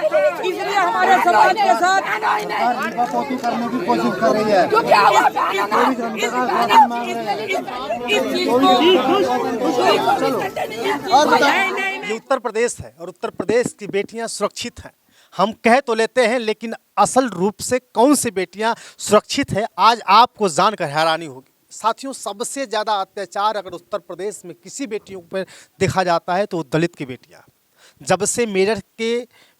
इसलिए हमारे समाज के साथ करने की कोशिश कर रही है। ये उत्तर प्रदेश है और उत्तर प्रदेश की बेटियां सुरक्षित हैं। हम कह तो लेते हैं, लेकिन असल रूप से कौन सी बेटियां सुरक्षित है आज आपको जानकर हैरानी होगी। साथियों, सबसे ज़्यादा अत्याचार अगर उत्तर प्रदेश में किसी बेटियों पर देखा जाता है तो वो दलित की बेटियां। जब से मेरठ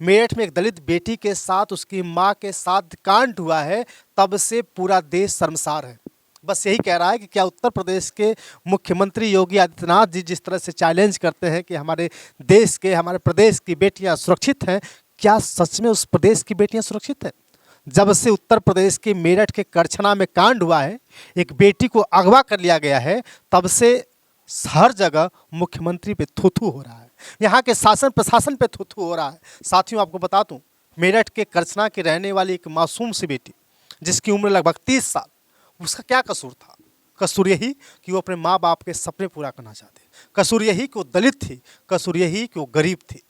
में एक दलित बेटी के साथ उसकी मां के साथ कांड हुआ है, तब से पूरा देश शर्मसार है। बस यही कह रहा है कि क्या उत्तर प्रदेश के मुख्यमंत्री योगी आदित्यनाथ जी जिस तरह से चैलेंज करते हैं कि हमारे देश के, हमारे प्रदेश की बेटियां सुरक्षित हैं, क्या सच में उस प्रदेश की बेटियां सुरक्षित हैं? जब से उत्तर प्रदेश के मेरठ के करछना में कांड हुआ है, एक बेटी को अगवा कर लिया गया है, तब से हर जगह मुख्यमंत्री पे थू-थू हो रहा है, यहाँ के शासन प्रशासन पे थू-थू हो रहा है। साथियों, आपको बता दूं, मेरठ के करछना की रहने वाली एक मासूम सी बेटी जिसकी उम्र लगभग 30 साल, उसका क्या कसूर था? कसूर यही कि वो अपने माँ बाप के सपने पूरा करना चाहते, कसूर यही कि वो दलित थी, कसूर यही कि वो गरीब थी।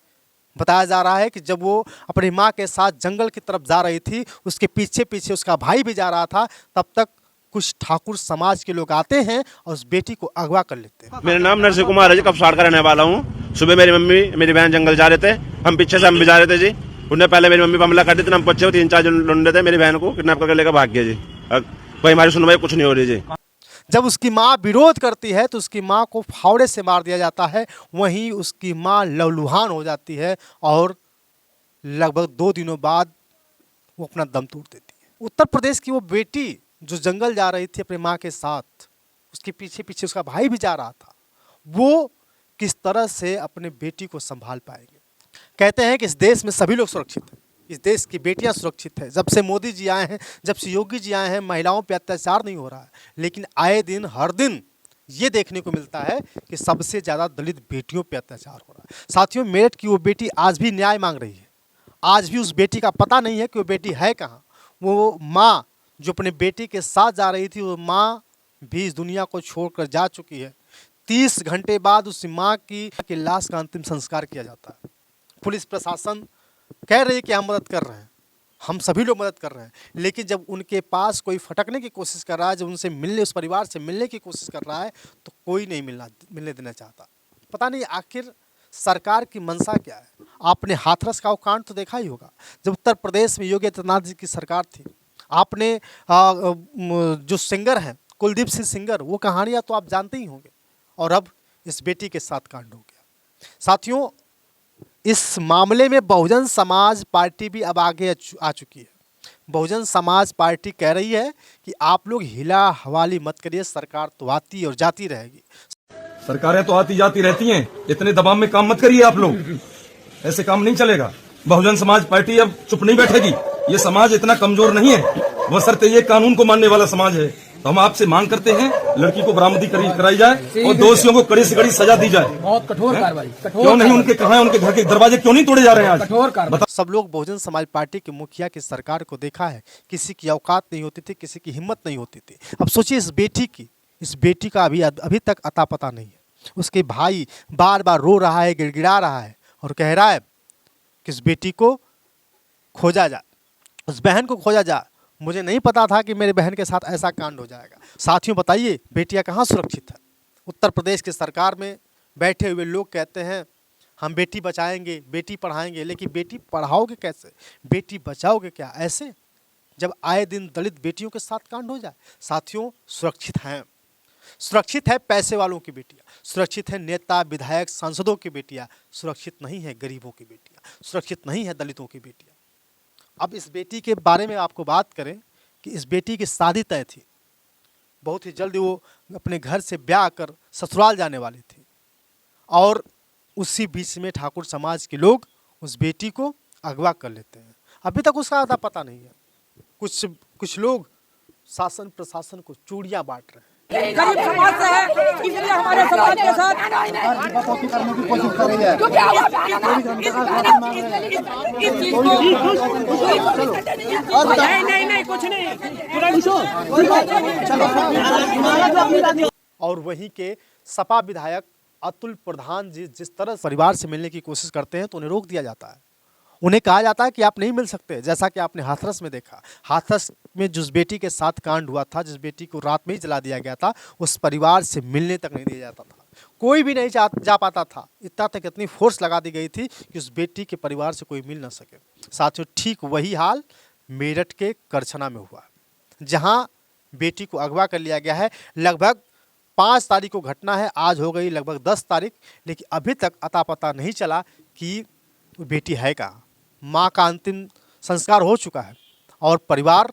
बताया जा रहा है कि जब वो अपनी माँ के साथ जंगल की तरफ जा रही थी, उसके पीछे पीछे उसका भाई भी जा रहा था, तब तक कुछ ठाकुर समाज के लोग आते हैं और उस बेटी को अगवा कर लेते हैं। मेरा नाम नरसिंह कुमार है जी, कपसाड़ का रहने वाला हूँ। सुबह मेरी मम्मी मेरी बहन जंगल जा रहे थे, हम पीछे से हम भी जा रहे थे जी। उन्हें पहले मेरी मम्मी पर हमला कर दी थी, हम बच्चे 3-4 जो लुंडे थे मेरी बहन को किडनैप करके लेकर भाग गए जी। कोई हमारी सुनवाई कुछ नहीं हो रही जी। जब उसकी माँ विरोध करती है तो उसकी माँ को फावड़े से मार दिया जाता है, वहीं उसकी माँ लहूलुहान हो जाती है और लगभग 2 दिनों बाद वो अपना दम तोड़ देती है। उत्तर प्रदेश की वो बेटी जो जंगल जा रही थी अपनी माँ के साथ, उसके पीछे पीछे उसका भाई भी जा रहा था, वो किस तरह से अपने बेटी को संभाल पाएंगे? कहते हैं कि इस देश में सभी लोग सुरक्षित हैं, इस देश की बेटियां सुरक्षित हैं। जब से मोदी जी आए हैं, जब से योगी जी आए हैं, महिलाओं पे अत्याचार नहीं हो रहा है, लेकिन आए दिन हर दिन ये देखने को मिलता है कि सबसे ज़्यादा दलित बेटियों पे अत्याचार हो रहा है। साथियों, मेरठ की वो बेटी आज भी न्याय मांग रही है। आज भी उस बेटी का पता नहीं है कि वो बेटी है कहाँ। वो माँ जो अपने बेटी के साथ जा रही थी, वो माँ भी इस दुनिया को छोड़कर जा चुकी है। 30 घंटे बाद उस माँ की लाश का अंतिम संस्कार किया जाता है। पुलिस प्रशासन कह रही है कि हम मदद कर रहे हैं, हम सभी लोग मदद कर रहे हैं, लेकिन जब उनके पास कोई फटकने की कोशिश कर रहा है, जब उनसे मिलने, उस परिवार से मिलने की कोशिश कर रहा है, तो कोई नहीं मिलने देना चाहता। पता नहीं आखिर सरकार की मंशा क्या है? आपने हाथरस का वो कांड तो देखा ही होगा। जब उत्तर प्रदेश में योगी आदित्यनाथ जी की सरकार थी, आपने जो सिंगर हैं कुलदीप सिंह सिंगर, वो कहानियाँ तो आप जानते ही होंगे। और अब इस बेटी के साथ कांड हो गया। साथियों, इस मामले में बहुजन समाज पार्टी भी अब आगे आ चुकी है। बहुजन समाज पार्टी कह रही है कि आप लोग हिला हवाली मत करिए, सरकार तो आती और जाती रहेगी। सरकारें तो आती जाती रहती हैं, इतने दबाव में काम मत करिए आप लोग, ऐसे काम नहीं चलेगा। बहुजन समाज पार्टी अब चुप नहीं बैठेगी। ये समाज इतना कमजोर नहीं है, बशर्ते ये कानून को मानने वाला समाज है। तो हम आपसे मांग करते हैं, लड़की को बरामदी कराई जाए और दोषियों को कड़ी से कड़ी सजा दी जाए। बहुत कठोर कार्रवाई। क्यों नहीं? उनके कहाँ, उनके घर के दरवाजे क्यों नहीं तोड़े जा रहे हैं आज? कठोर कार्रवाई। सब लोग बहुजन समाज पार्टी के मुखिया की सरकार को देखा है, किसी की औकात नहीं होती थी, किसी की हिम्मत नहीं होती थी। अब सोचिए इस बेटी का अभी तक अता पता नहीं है। उसके भाई बार बार रो रहा है, गिड़गिड़ा रहा है और कह रहा है कि इस बेटी को खोजा जाए, उस बहन को खोजा जाए। मुझे नहीं पता था कि मेरे बहन के साथ ऐसा कांड हो जाएगा। साथियों, बताइए बेटियां कहाँ सुरक्षित है? उत्तर प्रदेश की सरकार में बैठे हुए लोग कहते हैं हम बेटी बचाएंगे, बेटी पढ़ाएंगे, लेकिन बेटी पढ़ाओगे कैसे, बेटी बचाओगे क्या ऐसे, जब आए दिन दलित बेटियों के साथ कांड हो जाए? साथियों, सुरक्षित हैं, सुरक्षित है पैसे वालों की बेटियां, सुरक्षित है नेता विधायक सांसदों की बेटियां, सुरक्षित नहीं है गरीबों की बेटियां, सुरक्षित नहीं है दलितों की बेटियां। अब इस बेटी के बारे में आपको बात करें कि इस बेटी की शादी तय थी, बहुत ही जल्दी वो अपने घर से ब्याह कर ससुराल जाने वाली थी, और उसी बीच में ठाकुर समाज के लोग उस बेटी को अगवा कर लेते हैं। अभी तक उसका आता पता नहीं है। कुछ लोग शासन प्रशासन को चूड़ियाँ बांट रहे हैं। गरीब समाज से है, इसलिए हमारे समाज के साथ करने की कोशिश कर रही है। नहीं कुछ नहीं। और वहीं के सपा विधायक अतुल प्रधान जी जिस तरह परिवार से मिलने की कोशिश करते हैं तो उन्हें रोक दिया जाता है। उन्हें कहा जाता है कि आप नहीं मिल सकते। जैसा कि आपने हाथरस में देखा, हाथरस में जिस बेटी के साथ कांड हुआ था, जिस बेटी को रात में ही जला दिया गया था, उस परिवार से मिलने तक नहीं दिया जाता था, कोई भी नहीं जा पाता था। इतना तक इतनी फोर्स लगा दी गई थी कि उस बेटी के परिवार से कोई मिल ना सके। साथियों, ठीक वही हाल मेरठ के करछना में हुआ, जहां बेटी को अगवा कर लिया गया है। लगभग 5 तारीख को घटना है, आज हो गई लगभग 10 तारीख, लेकिन अभी तक अता पता नहीं चला कि वो बेटी है कहाँ। माँ का अंतिम संस्कार हो चुका है और परिवार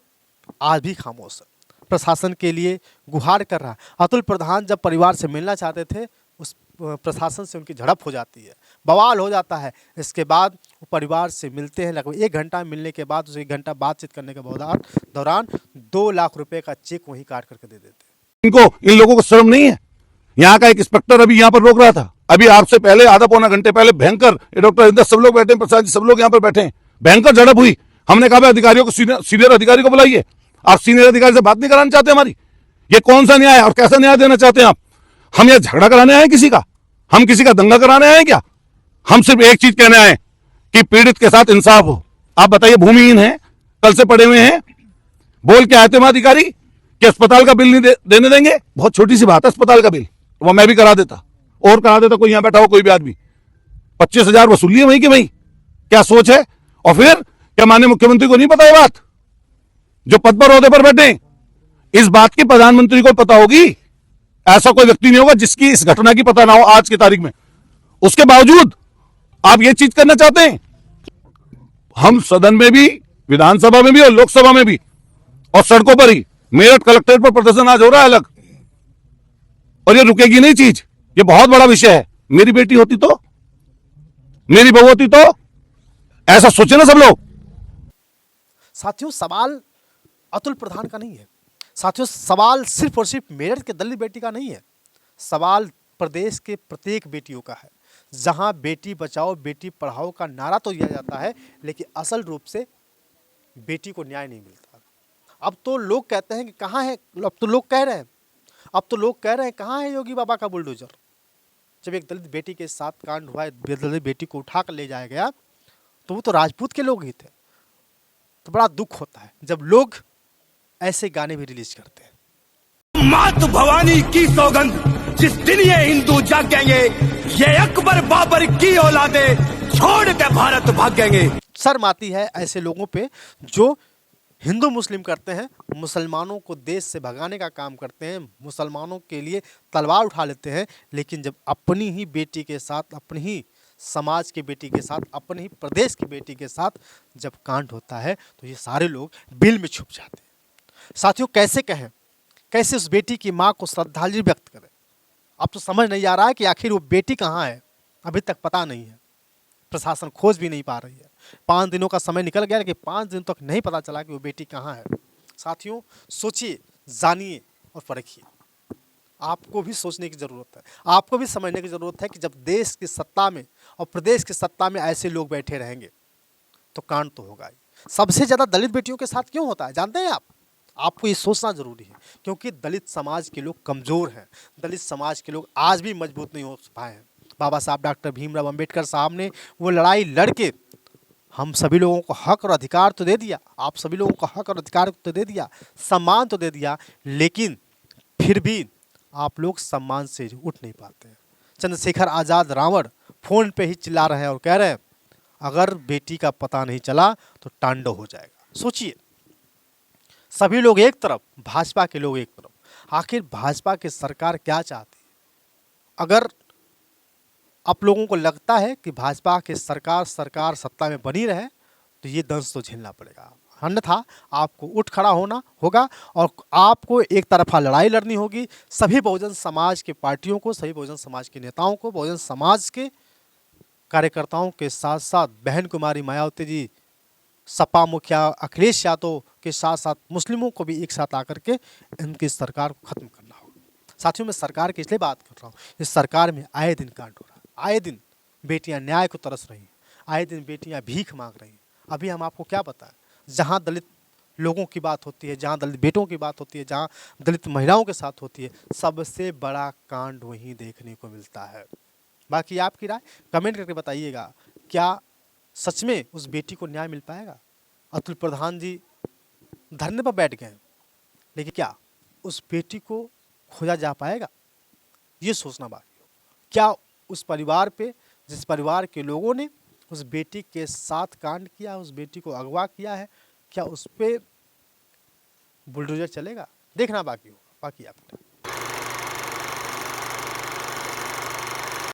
आज भी खामोश है, प्रशासन के लिए गुहार कर रहा है। अतुल प्रधान जब परिवार से मिलना चाहते थे, उस प्रशासन से उनकी झड़प हो जाती है, बवाल हो जाता है। इसके बाद वो परिवार से मिलते हैं, लगभग 1 घंटा मिलने के बाद, उसे 1 घंटा बातचीत करने के दौरान 2 लाख रुपए का चेक वहीं काट करके दे देते हैं। इन लोगों को शर्म नहीं है। यहाँ का एक इंस्पेक्टर अभी यहाँ पर रोक रहा था, अभी आपसे पहले आधा पौना घंटे पहले भयंकर, डॉक्टर इंदर सब लोग बैठे हैं, प्रसाद जी सब लोग यहाँ पर बैठे हैं, भयंकर झड़प हुई। हमने कहा अधिकारियों को, सीनियर अधिकारी को बुलाइए। आप सीनियर अधिकारी से बात नहीं कराना चाहते हमारी? ये कौन सा न्याय है और कैसा न्याय देना चाहते हैं आप? हम यहाँ झगड़ा कराने आए किसी का? हम किसी का दंगा कराने आए क्या? हम सिर्फ एक चीज कहने आए कि पीड़ित के साथ इंसाफ हो। आप बताइए, भूमिहीन है, कल से पड़े हुए हैं, बोल के आए थे अधिकारी कि अस्पताल का बिल नहीं देने देंगे। बहुत छोटी सी बात है, अस्पताल का बिल, वो मैं भी करा देता और करा देता, कोई यहां बैठा हो कोई भी आदमी। 25,000 वसूली है वहीं की वहीं। क्या सोच है? और फिर क्या माननीय मुख्यमंत्री को नहीं पता ये बात, जो पद पर ओहदे पर बैठे? इस बात की प्रधानमंत्री को पता होगी। ऐसा कोई व्यक्ति नहीं होगा जिसकी इस घटना की पता ना हो आज की तारीख में। उसके बावजूद आप ये चीज करना चाहते हैं। हम सदन में भी, विधानसभा में भी और लोकसभा में भी और सड़कों पर ही, मेरठ कलेक्ट्रेट पर प्रदर्शन आज हो रहा है अलग, और ये रुकेगी नहीं चीज। ये बहुत बड़ा विषय है। मेरी बेटी होती तो, मेरी बहू होती तो, ऐसा सोचे ना सब लोग। साथियों, सवाल अतुल प्रधान का नहीं है। साथियों, सवाल सिर्फ और सिर्फ मेरठ के दलित बेटी का नहीं है। सवाल प्रदेश के प्रत्येक बेटियों का है, जहां बेटी बचाओ बेटी पढ़ाओ का नारा तो दिया जाता है, लेकिन असल रूप से बेटी को न्याय नहीं मिलता। अब तो लोग कहते हैं कि कहाँ है, अब तो लोग कह रहे हैं कहाँ है योगी बाबा का बुलडोजर। जब एक दलित बेटी के साथ कांड हुआ, दलित बेटी को उठा कर ले जाया गया, तो वो तो राजपूत के लोग ही थे। तो बड़ा दुख होता है जब लोग ऐसे गाने भी रिलीज करते हैं। मात भवानी की सौगंध, जिस दिन ये हिंदू जागेंगे, ये अकबर बाबर की औलादे छोड़ के भारत भागेंगे। शर्म आती है ऐसे लोगों पे जो हिंदू मुस्लिम करते हैं, मुसलमानों को देश से भगाने का काम करते हैं, मुसलमानों के लिए तलवार उठा लेते हैं, लेकिन जब अपनी ही बेटी के साथ, अपनी ही समाज की बेटी के साथ, अपने ही प्रदेश की बेटी के साथ जब कांड होता है, तो ये सारे लोग बिल में छुप जाते हैं। साथियों, कैसे कहें, कैसे उस बेटी की माँ को श्रद्धांजलि व्यक्त करें? अब तो समझ नहीं आ रहा है कि आखिर वो बेटी कहाँ है। अभी तक पता नहीं है, प्रशासन खोज भी नहीं पा रही है। 5 दिनों का समय निकल गया, लेकिन 5 दिन तक नहीं पता चला कि वो बेटी कहाँ है। साथियों, सोचिए, जानिए और परखिए। आपको भी सोचने की ज़रूरत है, आपको भी समझने की ज़रूरत है कि जब देश की सत्ता में और प्रदेश की सत्ता में ऐसे लोग बैठे रहेंगे तो कांड तो होगा ही। सबसे ज़्यादा दलित बेटियों के साथ क्यों होता है जानते हैं आप? आपको ये सोचना ज़रूरी है, क्योंकि दलित समाज के लोग कमज़ोर हैं। दलित समाज के लोग आज भी मजबूत नहीं हो पाए हैं। बाबा साहब डॉक्टर भीमराव अंबेडकर साहब ने वो लड़ाई लड़के हम सभी लोगों को हक और अधिकार तो दे दिया, आप सभी लोगों को हक और अधिकार तो दे दिया, सम्मान तो दे दिया, लेकिन फिर भी आप लोग सम्मान से उठ नहीं पाते हैं। चंद्रशेखर आज़ाद रावण फ़ोन पे ही चिल्ला रहे हैं और कह रहे हैं अगर बेटी का पता नहीं चला तो तांडव हो जाएगा। सोचिए, सभी लोग एक तरफ, भाजपा के लोग एक तरफ। आखिर भाजपा की सरकार क्या चाहती है? अगर आप लोगों को लगता है कि भाजपा की सरकार सत्ता में बनी रहे, तो ये दंश तो झेलना पड़ेगा, अन्यथा आपको उठ खड़ा होना होगा और आपको एक तरफा लड़ाई लड़नी होगी। सभी बहुजन समाज के पार्टियों को, सभी बहुजन समाज के नेताओं को, बहुजन समाज के कार्यकर्ताओं के साथ साथ बहन कुमारी मायावती जी, सपा मुखिया अखिलेश यादव के साथ साथ मुस्लिमों को भी एक साथ आकर के इनकी सरकार को ख़त्म करना होगा। साथियों, मैं सरकार की इसलिए बात कर रहा हूँ, इस सरकार में आए दिन कांड हो रहा है, आए दिन बेटियां न्याय को तरस रही हैं, आए दिन बेटियां भीख मांग रही हैं। अभी हम आपको क्या बताएं, जहाँ दलित लोगों की बात होती है, जहाँ दलित बेटों की बात होती है, जहाँ दलित महिलाओं के साथ होती है, सबसे बड़ा कांड वहीं देखने को मिलता है। बाकी आपकी राय कमेंट करके बताइएगा, क्या सच में उस बेटी को न्याय मिल पाएगा? अतुल प्रधान जी धरने पर बैठ गए, लेकिन क्या उस बेटी को खोजा जा पाएगा? ये सोचना बाकी हो। क्या उस परिवार पे, जिस परिवार के लोगों ने उस बेटी के साथ कांड किया, उस बेटी को अगवा किया है, क्या उस पे बुलडोजर चलेगा? देखना बाकी होगा। बाकी आप